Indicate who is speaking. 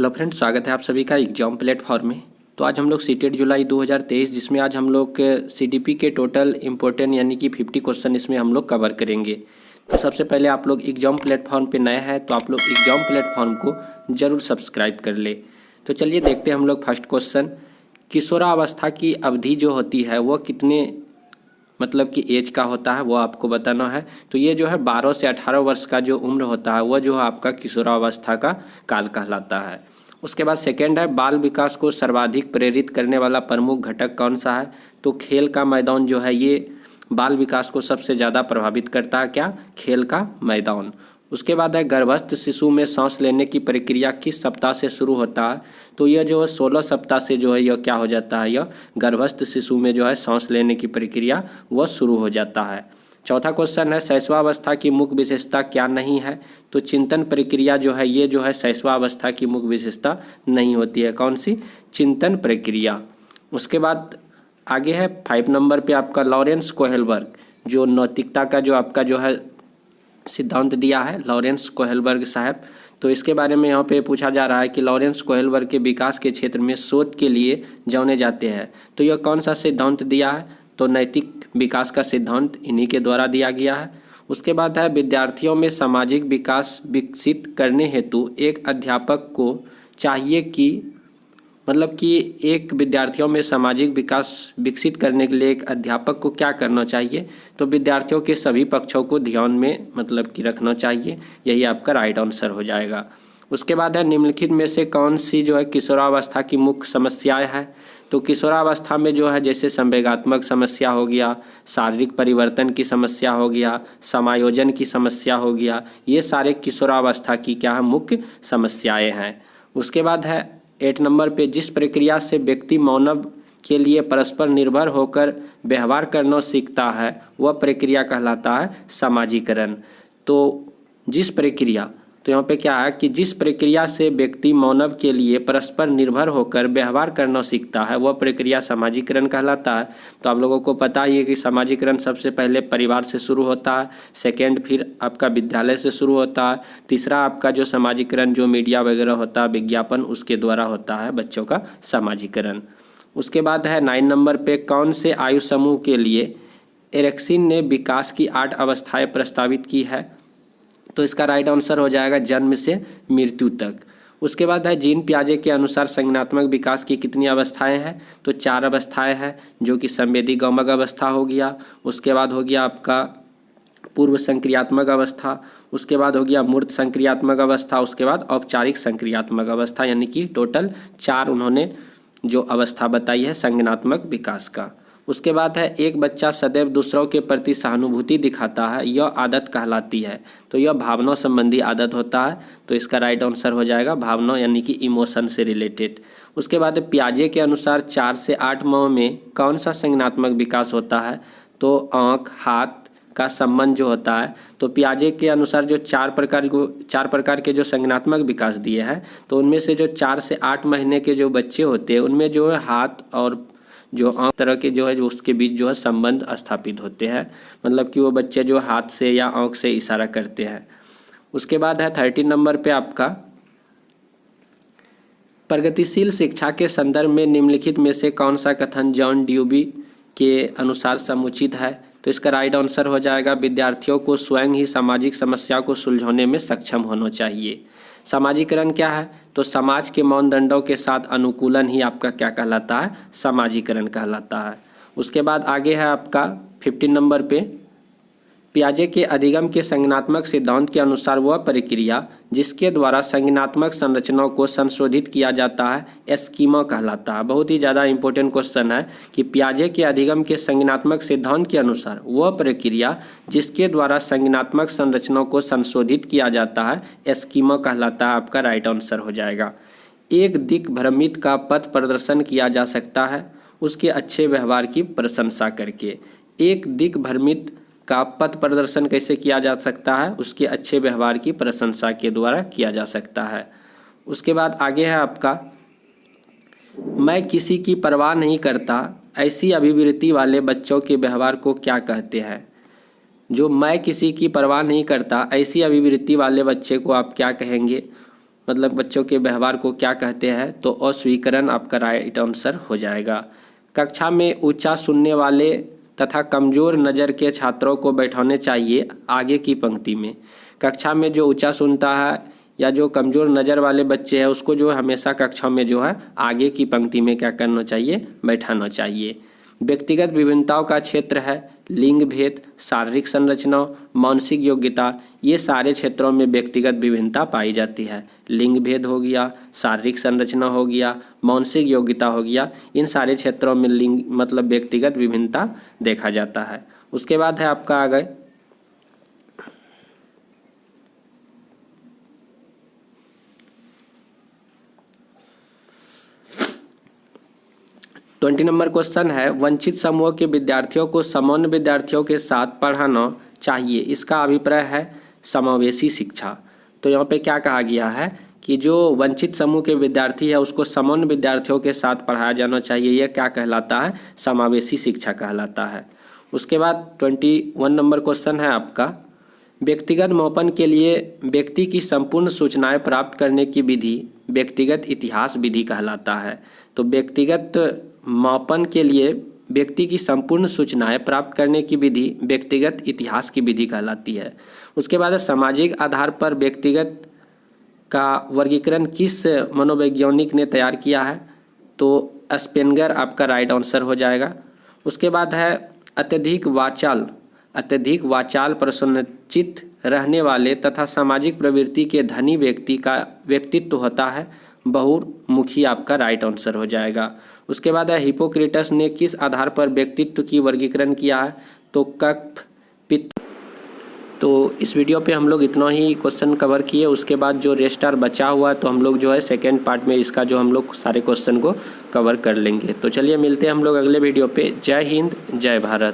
Speaker 1: Hello friends, स्वागत है आप सभी का एग्जाम प्लेटफॉर्म में। तो आज हम लोग सीटेट जुलाई 2023 जिसमें आज हम लोग सीडीपी के टोटल इम्पोर्टेंट यानी कि 50 क्वेश्चन इसमें हम लोग कवर करेंगे। तो सबसे पहले आप लोग एग्जाम प्लेटफॉर्म पे नए हैं तो आप लोग एग्जाम प्लेटफॉर्म को ज़रूर सब्सक्राइब कर ले। तो चलिए देखते हैं हम लोग फर्स्ट क्वेश्चन। किशोरावस्था की अवधि जो होती है वो कितने मतलब कि एज का होता है वो आपको बताना है। तो ये जो है 12 से 18 वर्ष का जो उम्र होता है वह जो है आपका किशोरावस्था का काल कहलाता है। उसके बाद सेकेंड है, बाल विकास को सर्वाधिक प्रेरित करने वाला प्रमुख घटक कौन सा है। तो खेल का मैदान जो है ये बाल विकास को सबसे ज़्यादा प्रभावित करता है। क्या? खेल का मैदान। उसके बाद है, गर्भस्थ शिशु में सांस लेने की प्रक्रिया किस सप्ताह से शुरू होता है। तो यह जो है 16 सप्ताह से जो है यह क्या हो जाता है, यह गर्भस्थ शिशु में जो है सांस लेने की प्रक्रिया वह शुरू हो जाता है। चौथा क्वेश्चन है, शैशवावस्था की मुख्य विशेषता क्या नहीं है। तो चिंतन प्रक्रिया जो है ये जो है शैशवावस्था की मुख्य विशेषता नहीं होती है। कौन सी? चिंतन प्रक्रिया। उसके बाद आगे है 5 नंबर पे आपका लॉरेंस कोहेलबर्ग जो नैतिकता का जो आपका जो है सिद्धांत दिया है, लॉरेंस कोहेलबर्ग साहब। तो इसके बारे में यहाँ पे पूछा जा रहा है कि लॉरेंस कोहेलबर्ग के विकास के क्षेत्र में शोध के लिए जाने जाते हैं। तो यह कौन सा सिद्धांत दिया है? तो नैतिक विकास का सिद्धांत इन्हीं के द्वारा दिया गया है। उसके बाद है, विद्यार्थियों में सामाजिक विकास विकसित करने हेतु एक अध्यापक को चाहिए कि मतलब कि एक विद्यार्थियों में सामाजिक विकास विकसित करने के लिए एक अध्यापक को क्या करना चाहिए। तो विद्यार्थियों के सभी पक्षों को ध्यान में मतलब कि रखना चाहिए। यही आपका राइट आंसर हो जाएगा। उसके बाद है, निम्नलिखित में से कौन सी जो है किशोरावस्था की मुख्य समस्याएं हैं। तो किशोरावस्था में जो है जैसे संवेगात्मक समस्या हो गया, शारीरिक परिवर्तन की समस्या हो गया, समायोजन की समस्या हो गया, ये सारे किशोरावस्था की क्या है मुख्य समस्याएं हैं। उसके बाद है 8 नंबर पे, जिस प्रक्रिया से व्यक्ति मानव के लिए परस्पर निर्भर होकर व्यवहार करना सीखता है वह प्रक्रिया कहलाता है समाजीकरण। तो जिस प्रक्रिया, तो यहाँ पे क्या है कि जिस प्रक्रिया से व्यक्ति मानव के लिए परस्पर निर्भर होकर व्यवहार करना सीखता है वह प्रक्रिया समाजीकरण कहलाता है। तो आप लोगों को पता ही है कि समाजीकरण सबसे पहले परिवार से शुरू होता है, सेकेंड फिर आपका विद्यालय से शुरू होता है, तीसरा आपका जो समाजीकरण जो मीडिया वगैरह होता है विज्ञापन उसके द्वारा होता है बच्चों का समाजीकरण। उसके बाद है 9 नंबर पे, कौन से आयु समूह के लिए एरिक्सन ने विकास की 8 अवस्थाएं प्रस्तावित की है। तो इसका राइट आंसर हो जाएगा जन्म से मृत्यु तक। उसके बाद है, जीन पियाजे के अनुसार संज्ञानात्मक विकास की कितनी अवस्थाएं हैं। तो 4 अवस्थाएं हैं जो कि संवेदी गौमक अवस्था हो गया, उसके बाद हो गया आपका पूर्व संक्रियात्मक अवस्था, उसके बाद हो गया मूर्त संक्रियात्मक अवस्था, उसके बाद औपचारिक संक्रियात्मक अवस्था, यानी कि टोटल 4 उन्होंने जो अवस्था बताई है संज्ञानात्मक विकास का। उसके बाद है, एक बच्चा सदैव दूसरों के प्रति सहानुभूति दिखाता है, यह आदत कहलाती है। तो यह भावना संबंधी आदत होता है। तो इसका राइट आंसर हो जाएगा भावना यानी कि इमोशन से रिलेटेड। उसके बाद पियाजे के अनुसार 4 से 8 माह में कौन सा संज्ञानात्मक विकास होता है। तो आँख हाथ का संबंध जो होता है, तो पियाजे के अनुसार जो 4 प्रकार के जो संज्ञानात्मक विकास दिए हैं तो उनमें से जो 4 से 8 महीने के जो बच्चे होते हैं उनमें जो है हाथ और जो आँख तरह के जो है जो उसके बीच जो है संबंध स्थापित होते हैं, मतलब कि वो बच्चे जो हाथ से या आँख से इशारा करते हैं। उसके बाद है 13 नंबर पे आपका, प्रगतिशील शिक्षा के संदर्भ में निम्नलिखित में से कौन सा कथन जॉन ड्यूबी के अनुसार समुचित है। तो इसका राइट आंसर हो जाएगा, विद्यार्थियों को स्वयं ही सामाजिक समस्या को सुलझाने में सक्षम होना चाहिए। समाजीकरण क्या है। तो समाज के मानदंडों के साथ अनुकूलन ही आपका क्या कहलाता है, समाजीकरण कहलाता है। उसके बाद आगे है आपका 15 नंबर पे, पियाजे के अधिगम के संज्ञानात्मक सिद्धांत के अनुसार वह प्रक्रिया जिसके द्वारा संज्ञानात्मक संरचनाओं को संशोधित किया जाता है स्कीमा कहलाता है। बहुत ही ज़्यादा इंपॉर्टेंट क्वेश्चन है कि पियाजे के अधिगम के संज्ञानात्मक सिद्धांत के अनुसार वह प्रक्रिया जिसके द्वारा संज्ञानात्मक संरचनाओं को संशोधित किया जाता है स्कीमा कहलाता है। आपका राइट आंसर हो जाएगा। एक दिग्भ्रमित का पथ प्रदर्शन किया जा सकता है उसके अच्छे व्यवहार की प्रशंसा करके। एक दिग्भ्रमित का पथ प्रदर्शन कैसे किया जा सकता है, उसके अच्छे व्यवहार की प्रशंसा के द्वारा किया जा सकता है। उसके बाद आगे है आपका, मैं किसी की परवाह नहीं करता ऐसी अभिवृत्ति वाले बच्चों के व्यवहार को क्या कहते हैं। जो मैं किसी की परवाह नहीं करता ऐसी अभिवृत्ति वाले बच्चे को आप क्या कहेंगे। मतलब बच्चों के व्यवहार को क्या कहते हैं, तो अस्वीकरण आपका राइट आंसर हो जाएगा। कक्षा में ऊंचा सुनने वाले तथा कमज़ोर नज़र के छात्रों को बैठाने चाहिए आगे की पंक्ति में। कक्षा में जो ऊंचा सुनता है या जो कमज़ोर नज़र वाले बच्चे हैं उसको जो है हमेशा कक्षा में जो है आगे की पंक्ति में क्या करना चाहिए, बैठाना चाहिए। व्यक्तिगत विभिन्नताओं का क्षेत्र है लिंग भेद, शारीरिक संरचना, मानसिक योग्यता, ये सारे क्षेत्रों में व्यक्तिगत विभिन्नता पाई जाती है। लिंग भेद हो गया, शारीरिक संरचना हो गया, मानसिक योग्यता हो गया, इन सारे क्षेत्रों में लिंग मतलब व्यक्तिगत विभिन्नता देखा जाता है। उसके बाद है आपका आगे 20 नंबर क्वेश्चन है, वंचित समूह के विद्यार्थियों को सामान्य विद्यार्थियों के साथ पढ़ाना चाहिए, इसका अभिप्राय है समावेशी शिक्षा। तो यहाँ पे क्या कहा गया है कि जो वंचित समूह के विद्यार्थी है उसको सामान्य विद्यार्थियों के साथ पढ़ाया जाना चाहिए, यह क्या कहलाता है, समावेशी शिक्षा कहलाता है। उसके बाद 21 नंबर क्वेश्चन है आपका, व्यक्तिगत मापन के लिए व्यक्ति की संपूर्ण सूचनाएं प्राप्त करने की विधि व्यक्तिगत इतिहास विधि कहलाता है। तो व्यक्तिगत मापन के लिए व्यक्ति की संपूर्ण सूचनाएं प्राप्त करने की विधि व्यक्तिगत इतिहास की विधि कहलाती है। उसके बाद सामाजिक आधार पर व्यक्तिगत का वर्गीकरण किस मनोवैज्ञानिक ने तैयार किया है, तो स्पेंगर आपका राइट आंसर हो जाएगा। उसके बाद है अत्यधिक वाचाल प्रसन्नचित्त रहने वाले तथा सामाजिक प्रवृत्ति के धनी व्यक्ति का व्यक्तित्व होता है बहुमुखी, आपका राइट आंसर हो जाएगा। उसके बाद है हिपोक्रेटस ने किस आधार पर व्यक्तित्व की वर्गीकरण किया है, तो कफ पित्त। तो इस वीडियो पे हम लोग इतना ही क्वेश्चन कवर किए। उसके बाद जो रेस्ट आर बचा हुआ तो हम लोग जो है सेकेंड पार्ट में इसका जो हम लोग सारे क्वेश्चन को कवर कर लेंगे। तो चलिए मिलते हैं हम लोग अगले वीडियो पे। जय हिंद, जय भारत।